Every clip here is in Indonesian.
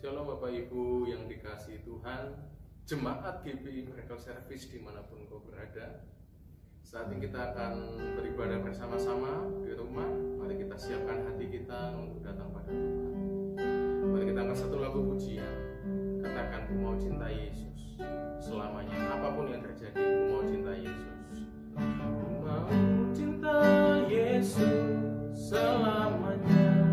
Shalom Bapak Ibu yang dikasihi Tuhan, Jemaat GBI Miracle Service dimanapun kau berada. Saat ini kita akan beribadah bersama-sama di rumah. Mari kita siapkan hati kita untuk datang pada Tuhan. Mari kita angkat satu lagu pujian. Katakan, ku mau cintai Yesus selamanya. Apapun yang terjadi, ku mau cintai Yesus. Ku mau cintai Yesus selamanya.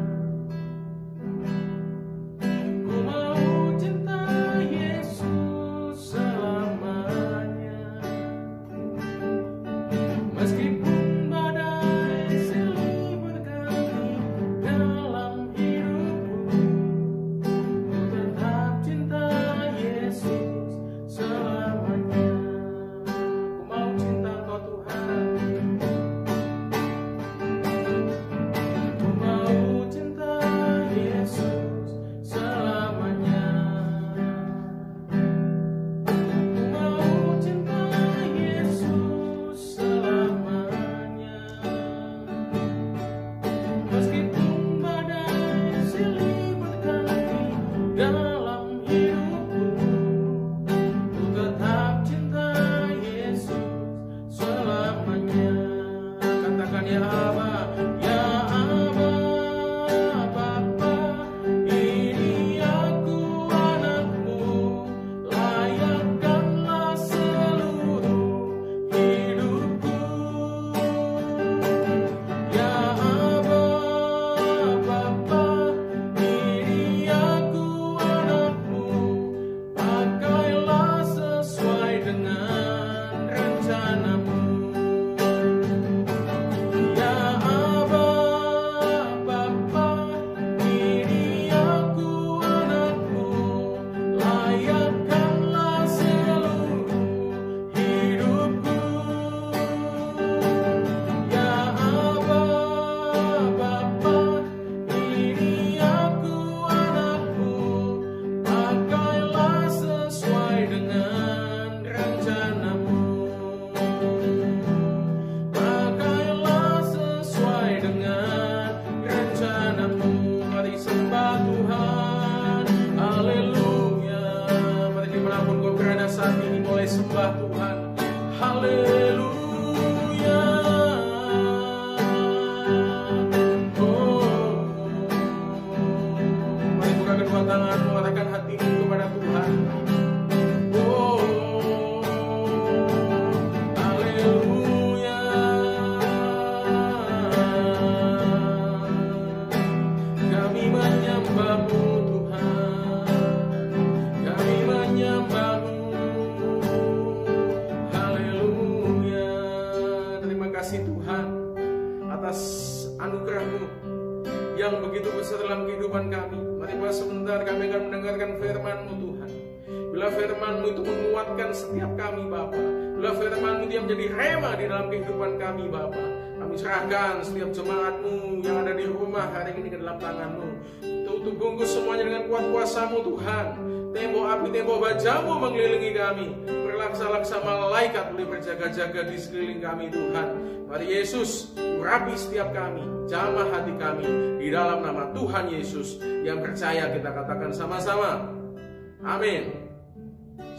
Yang begitu besar dalam kehidupan kami. Mari Pak, sebentar kami akan mendengarkan firman-Mu Tuhan. Bila firman-Mu itu menguatkan setiap kami Bapa, bila firman-Mu dia menjadi rema di dalam kehidupan kami Bapa, kami serahkan setiap jemaat-Mu yang ada di rumah hari ini ke dalam tangan-Mu. Tutup bungkus semuanya dengan kuat kuasa-Mu Tuhan. Tembok api, tembok baja-Mu mengelilingi kami. Berlaksa-laksa malaikat boleh berjaga-jaga di sekeliling kami Tuhan. Mari Yesus, urapi setiap kami, jamah hati kami di dalam nama Tuhan Yesus. Yang percaya kita katakan sama-sama, amin.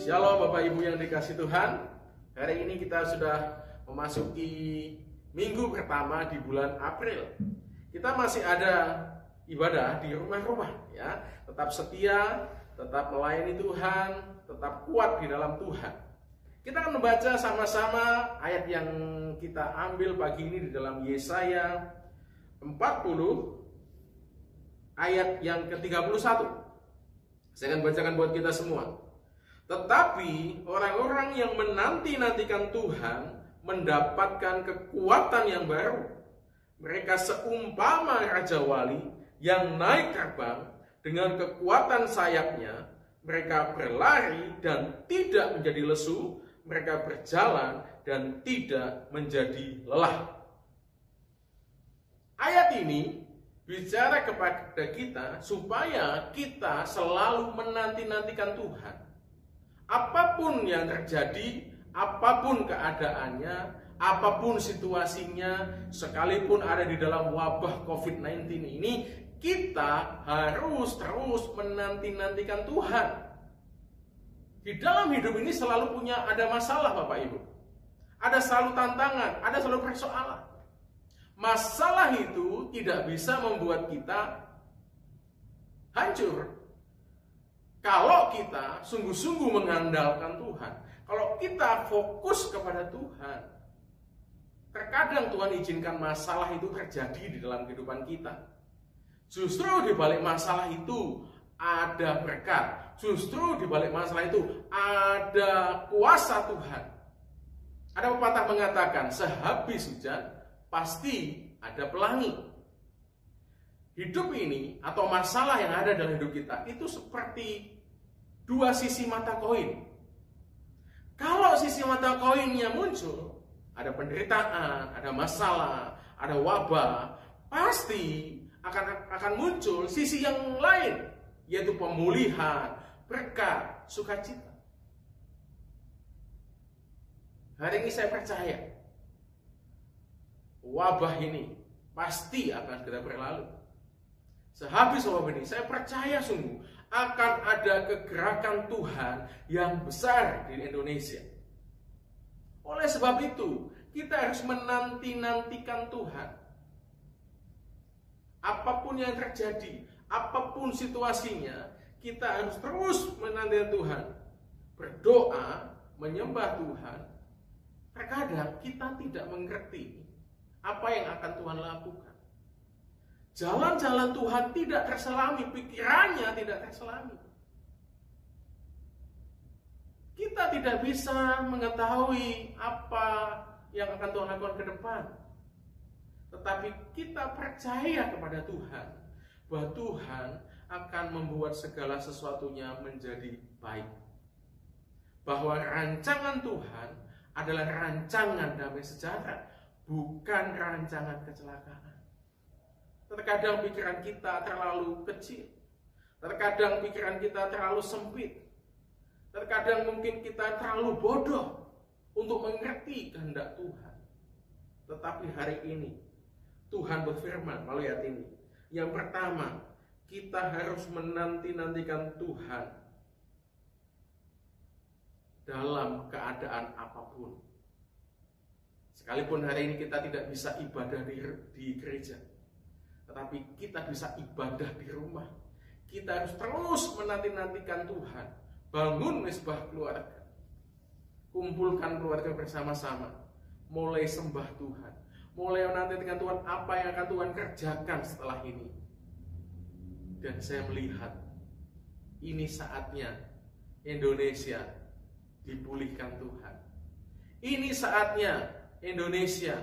Shalom Bapak Ibu yang dikasihi Tuhan. Hari ini kita sudah memasuki minggu pertama di bulan April. Kita masih ada ibadah di rumah-rumah ya. Tetap setia, tetap melayani Tuhan, tetap kuat di dalam Tuhan. Kita akan membaca sama-sama ayat yang kita ambil pagi ini di dalam Yesaya 40 ayat yang ke-31. Saya akan bacakan buat kita semua. Tetapi orang-orang yang menanti-nantikan Tuhan mendapatkan kekuatan yang baru. Mereka seumpama Raja Wali yang naik terbang dengan kekuatan sayapnya. Mereka berlari dan tidak menjadi lesu. Mereka berjalan dan tidak menjadi lelah. Ayat ini bicara kepada kita supaya kita selalu menanti-nantikan Tuhan. Apapun yang terjadi, apapun keadaannya, apapun situasinya, sekalipun ada di dalam wabah COVID-19 ini, kita harus terus menanti-nantikan Tuhan. Di dalam hidup ini selalu ada masalah, Bapak Ibu. Ada selalu tantangan, ada selalu persoalan. Masalah itu tidak bisa membuat kita hancur. Kalau kita sungguh-sungguh mengandalkan Tuhan, kalau kita fokus kepada Tuhan, terkadang Tuhan izinkan masalah itu terjadi di dalam kehidupan kita. Justru di balik masalah itu ada berkat. Justru di balik masalah itu ada kuasa Tuhan. Ada pepatah mengatakan, sehabis hujan pasti ada pelangi. Hidup ini atau masalah yang ada dalam hidup kita itu seperti dua sisi mata koin. Kalau sisi mata koinnya muncul, ada penderitaan, ada masalah, ada wabah, pasti akan muncul sisi yang lain, yaitu pemulihan, berkat, sukacita. Hari ini saya percaya wabah ini pasti akan segera berlalu. Sehabis wabah ini, saya percaya sungguh akan ada kegerakan Tuhan yang besar di Indonesia. Oleh sebab itu, kita harus menanti-nantikan Tuhan. Apapun yang terjadi, apapun situasinya, kita harus terus menantikan Tuhan. Berdoa, menyembah Tuhan. Terkadang kita tidak mengerti apa yang akan Tuhan lakukan. Jalan-jalan Tuhan tidak terselami, pikirannya tidak terselami. Kita tidak bisa mengetahui apa yang akan Tuhan lakukan ke depan. Tetapi kita percaya kepada Tuhan, bahwa Tuhan akan membuat segala sesuatunya menjadi baik. Bahwa rancangan Tuhan adalah rancangan damai sejahtera, bukan rancangan kecelakaan. Terkadang pikiran kita terlalu kecil. Terkadang pikiran kita terlalu sempit. Terkadang mungkin kita terlalu bodoh untuk mengerti kehendak Tuhan. Tetapi hari ini Tuhan berfirman melalui ayat ini. Yang pertama, kita harus menanti-nantikan Tuhan dalam keadaan apapun. Sekalipun hari ini kita tidak bisa ibadah di gereja, tetapi kita bisa ibadah di rumah. Kita harus terus menanti-nantikan Tuhan. Bangun mesbah keluarga. Kumpulkan keluarga bersama-sama. Mulai sembah Tuhan. Mulai menantikan Tuhan apa yang akan Tuhan kerjakan setelah ini. Dan saya melihat ini saatnya Indonesia dipulihkan Tuhan. Ini saatnya Indonesia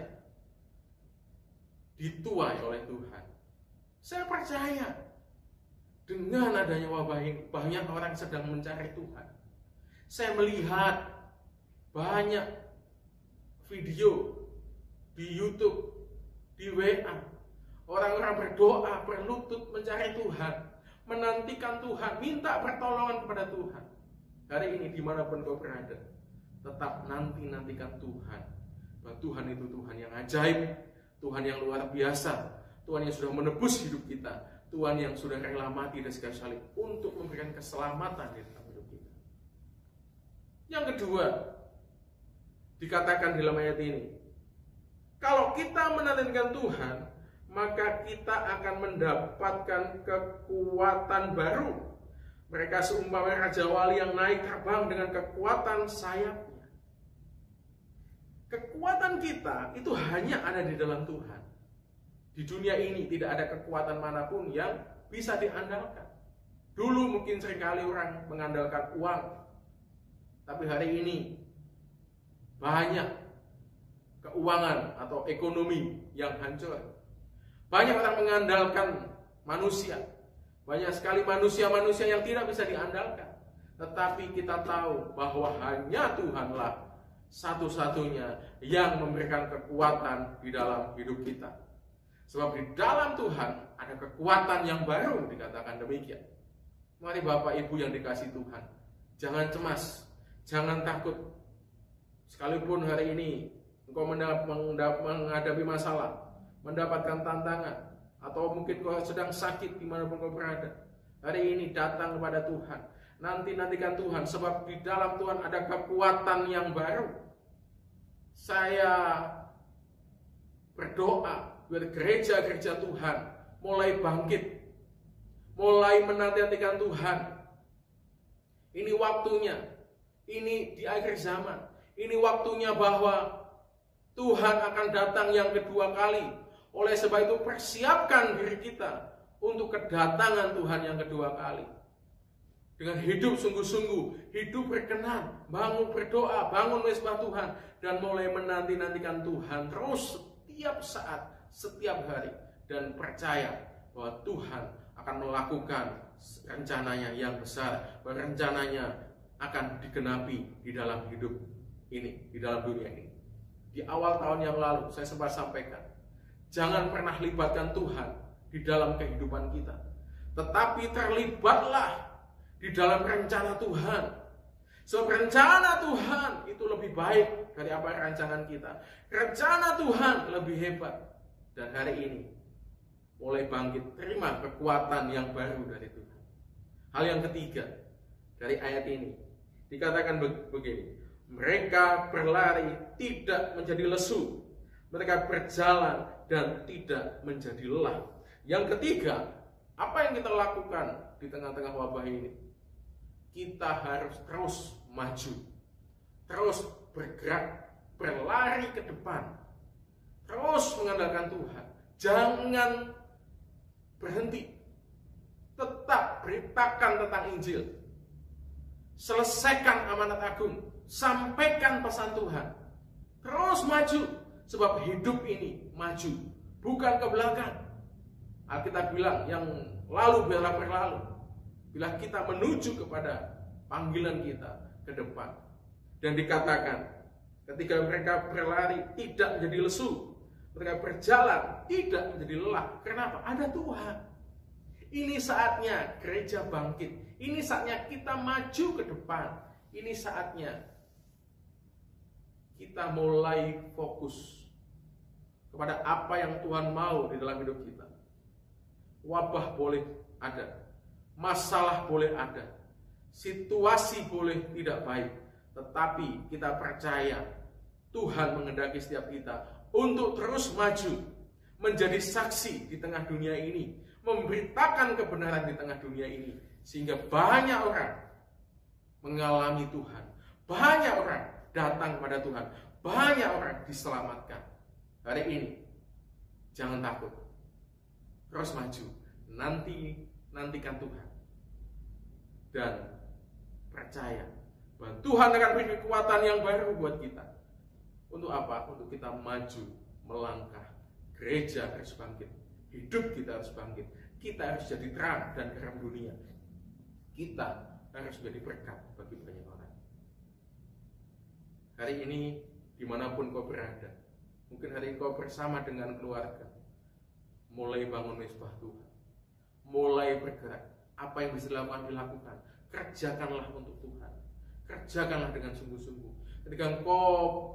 dituai oleh Tuhan. Saya percaya dengan adanya wabah ini banyak orang sedang mencari Tuhan. Saya melihat banyak video di YouTube, di WA, orang-orang berdoa, berlutut mencari Tuhan, menantikan Tuhan, minta pertolongan kepada Tuhan. Hari ini dimanapun kau berada, tetap nantikan Tuhan. Bahwa Tuhan itu Tuhan yang ajaib, Tuhan yang luar biasa, Tuhan yang sudah menebus hidup kita, Tuhan yang sudah rela mati dan sekali salib untuk memberikan keselamatan di dalam hidup kita. Yang kedua, dikatakan dalam ayat ini, kalau kita menantikan Tuhan, maka kita akan mendapatkan kekuatan baru. Mereka seumpama raja wali yang naik terbang dengan kekuatan sayapnya. Kekuatan kita itu hanya ada di dalam Tuhan. Di dunia ini tidak ada kekuatan manapun yang bisa diandalkan. Dulu mungkin seringkali orang mengandalkan uang, tapi hari ini banyak keuangan atau ekonomi yang hancur. Banyak orang mengandalkan manusia. Banyak sekali manusia-manusia yang tidak bisa diandalkan. Tetapi kita tahu bahwa hanya Tuhanlah satu-satunya yang memberikan kekuatan di dalam hidup kita. Sebab di dalam Tuhan ada kekuatan yang baru, dikatakan demikian. Mari Bapak Ibu yang dikasihi Tuhan, jangan cemas, jangan takut. Sekalipun hari ini engkau menghadapi masalah, mendapatkan tantangan, atau mungkin kau sedang sakit dimanapun kau berada, hari ini datang kepada Tuhan. Nantikan Tuhan, sebab di dalam Tuhan ada kekuatan yang baru. Saya berdoa biar gereja-gereja Tuhan mulai bangkit, mulai menantikan Tuhan. Ini waktunya, ini di akhir zaman, ini waktunya bahwa Tuhan akan datang yang kedua kali. Oleh sebab itu persiapkan diri kita untuk kedatangan Tuhan yang kedua kali. Dengan hidup sungguh-sungguh, hidup berkenan, bangun berdoa, bangun mezbah Tuhan, dan mulai menantikan Tuhan terus setiap saat, setiap hari, dan percaya bahwa Tuhan akan melakukan rencananya yang besar, rencananya akan digenapi di dalam hidup ini, di dalam dunia ini. Di awal tahun yang lalu saya sempat sampaikan, jangan pernah libatkan Tuhan di dalam kehidupan kita, tetapi terlibatlah di dalam rencana Tuhan. Sebab rencana Tuhan itu lebih baik dari apa rancangan kita. Rencana Tuhan lebih hebat. Dan hari ini mulai bangkit, terima kekuatan yang baru dari Tuhan. Hal yang ketiga dari ayat ini dikatakan begini, mereka berlari tidak menjadi lesu, mereka berjalan dan tidak menjadi lelah. Yang ketiga, apa yang kita lakukan di tengah-tengah wabah ini? Kita harus terus maju, terus bergerak, berlari ke depan, terus mengandalkan Tuhan. Jangan berhenti, tetap beritakan tentang Injil, selesaikan amanat agung, sampaikan pesan Tuhan, terus maju, sebab hidup ini maju, bukan ke belakang. Alkitab bilang yang lalu biarlah berlalu, bila kita menuju kepada panggilan kita ke depan. Dan dikatakan ketika mereka berlari tidak menjadi lesu, mereka berjalan tidak menjadi lelah. Kenapa? Ada Tuhan. Ini saatnya gereja bangkit. Ini saatnya kita maju ke depan. Ini saatnya kita mulai fokus kepada apa yang Tuhan mau di dalam hidup kita. Wabah boleh ada, masalah boleh ada, situasi boleh tidak baik, tetapi kita percaya Tuhan menghendaki setiap kita untuk terus maju, menjadi saksi di tengah dunia ini, memberitakan kebenaran di tengah dunia ini, sehingga banyak orang mengalami Tuhan, banyak orang datang kepada Tuhan, banyak orang diselamatkan. Hari ini jangan takut, terus maju, nantikan Tuhan, dan percaya bahwa Tuhan akan beri kekuatan yang baru buat kita. Untuk apa? Untuk kita maju, melangkah. Gereja harus bangkit, hidup kita harus bangkit, kita harus jadi terang dan garam dunia, kita harus menjadi berkat bagi banyak orang. Hari ini dimanapun kau berada, mungkin hari ini kau bersama dengan keluarga, mulai bangun mezbah Tuhan, mulai bergerak. Apa yang bisa dilakukan, kerjakanlah untuk Tuhan, kerjakanlah dengan sungguh-sungguh. Ketika engkau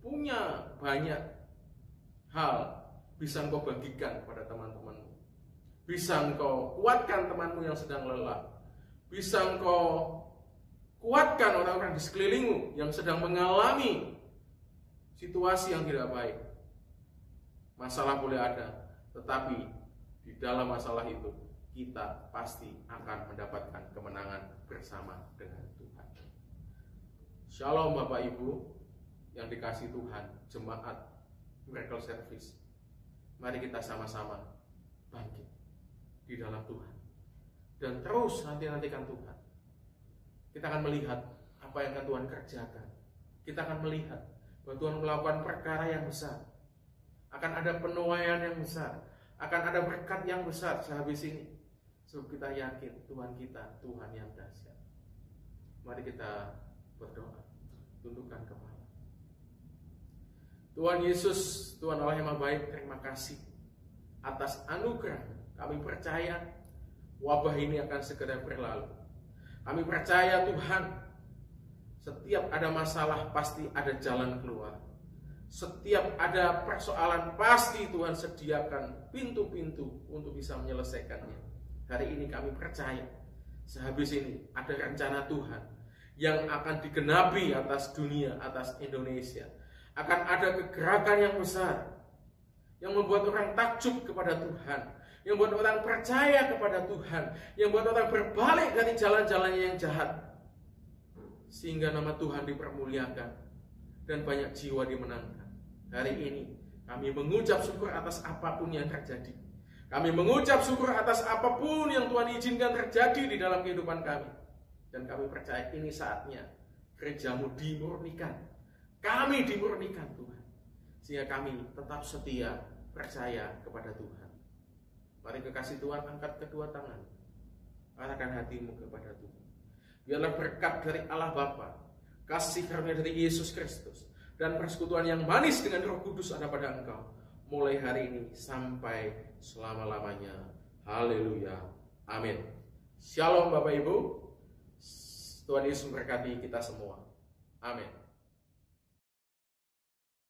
punya banyak hal, bisa engkau bagikan kepada teman-temanmu, bisa engkau kuatkan temanmu yang sedang lelah, bisa engkau kuatkan orang-orang di sekelilingmu yang sedang mengalami situasi yang tidak baik. Masalah boleh ada, tetapi di dalam masalah itu kita pasti akan mendapatkan kemenangan bersama dengan Tuhan. Shalom Bapak Ibu yang dikasihi Tuhan, jemaat Miracle Service. Mari kita sama-sama bangkit di dalam Tuhan dan terus nantikan Tuhan. Kita akan melihat apa yang akan Tuhan kerjakan. Kita akan melihat bahwa Tuhan melakukan perkara yang besar. Akan ada penuaian yang besar, akan ada berkat yang besar sehabis ini. Sebab kita yakin Tuhan kita, Tuhan yang dahsyat. Mari kita berdoa, tundukkan kepala. Tuhan Yesus, Tuhan Allah yang Maha Baik, terima kasih atas anugerah. Kami percaya wabah ini akan segera berlalu. Kami percaya Tuhan, setiap ada masalah pasti ada jalan keluar. Setiap ada persoalan pasti Tuhan sediakan pintu-pintu untuk bisa menyelesaikannya. Hari ini kami percaya sehabis ini ada rencana Tuhan yang akan digenapi atas dunia, atas Indonesia. Akan ada kegerakan yang besar yang membuat orang takjub kepada Tuhan, yang membuat orang percaya kepada Tuhan, yang membuat orang berbalik dari jalan-jalannya yang jahat, sehingga nama Tuhan dipermuliakan dan banyak jiwa dimenangkan. Hari ini kami mengucap syukur atas apapun yang terjadi. Kami mengucap syukur atas apapun yang Tuhan izinkan terjadi di dalam kehidupan kami. Dan kami percaya ini saatnya gerejamu dimurnikan. Kami dimurnikan Tuhan. Sehingga kami tetap setia percaya kepada Tuhan. Mari kekasih Tuhan, angkat kedua tangan, arahkan hatimu kepada Tuhan. Biarlah berkat dari Allah Bapa, kasih karunia dari Yesus Kristus, dan persekutuan yang manis dengan Roh Kudus ada pada engkau, mulai hari ini sampai selama-lamanya. Haleluya. Amin. Shalom Bapak Ibu. Tuhan Yesus memberkati kita semua. Amin.